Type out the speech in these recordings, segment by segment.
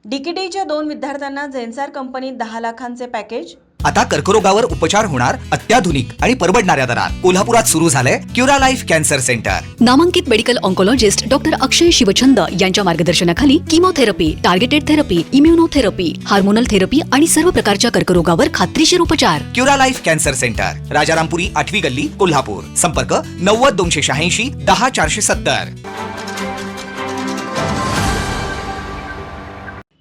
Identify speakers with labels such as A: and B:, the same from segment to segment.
A: डीकेटीच्या 2 विद्यार्थ्यांना झेन्सर कंपनीत 10 लाखांचे पॅकेज।
B: आता कर्करोगावर उपचार होणार अत्याधुनिक आणि परवडणाऱ्या दरात। कोल्हापुरात सुरू झालंय क्युरालाइफ कॅन्सर सेंटर।
C: नामांकित मेडिकल ऑन्कोलॉजिस्ट डॉक्टर अक्षय शिवचंद यांच्या मार्गदर्शनाखाली chemotherapy, targeted therapy, immunotherapy, hormonal therapy आणि सर्व प्रकारच्या कर्करोगावर खात्रीशीर उपचार।
B: क्युरालाइफ कॅन्सर सेंटर, राजारामपुरी 8वी गल्ली, कोल्हापूर। संपर्क 90 286 10 470।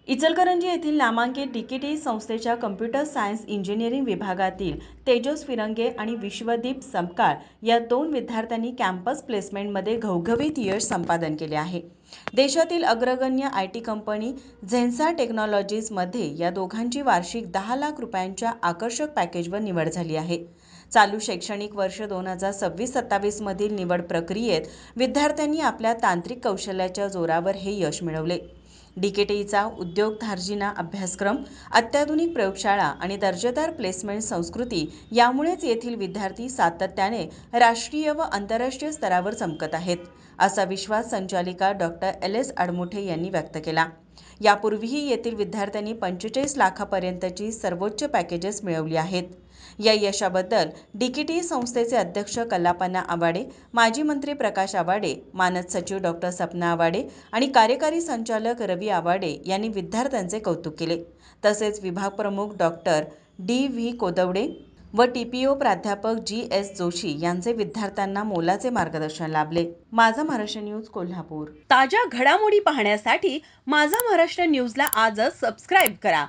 A: इचलकरंजी येथील नामांकित डीकेटी संस्थेच्या कम्प्युटर सायन्स इंजिनिअरिंग विभागातील तेजस फिरंगे आणि विश्वदीप समकाळ या 2 विद्यार्थ्यांनी कॅम्पस प्लेसमेंटमध्ये घवघवीत यश संपादन केले आहे। देशातील अग्रगण्य IT कंपनी झेन्सर टेक्नॉलॉजीजमध्ये या दोघांची वार्षिक 10 लाख रुपयांच्या आकर्षक पॅकेजवर निवड झाली आहे। चालू शैक्षणिक वर्ष 2026-27 मधील निवड प्रक्रियेत विद्यार्थ्यांनी आपल्या तांत्रिक कौशल्याच्या जोरावर हे यश मिळवले। डीकेटीचा उद्योगधार्जिना अभ्यासक्रम, अत्याधुनिक प्रयोगशाळा आणि दर्जेदार प्लेसमेंट संस्कृती यामुळेच येथील विद्यार्थी सातत्याने राष्ट्रीय व आंतरराष्ट्रीय स्तरावर चमकत आहेत, असा विश्वास संचालिका डॉक्टर LS आडमुठे यांनी व्यक्त केला। यापूर्वीही येथील विद्यार्थ्यांनी 45 लाखापर्यंतची सर्वोच्च पॅकेजेस मिळवली आहेत। या यशाबद्दल डीकेटी संस्थेचे अध्यक्ष कल्लापना आवाडे, माजी मंत्री प्रकाश आवाडे, मानद सचिव डॉक्टर सपना आवाडे आणि कार्यकारी संचालक रवी आवाडे यांनी विद्यार्थ्यांचे कौतुक केले। तसेच विभाग प्रमुख डॉक्टर DV कोदवडे व TPO प्राध्यापक GS जोशी यांचे विद्यार्थ्यांना मोलाचे मार्गदर्शन लाभले। माझा महाराष्ट्र न्यूज कोल्हापूर। ताज्या घडामोडी पाहण्यासाठी माझा महाराष्ट्र न्यूजला आजच सबस्क्राईब करा।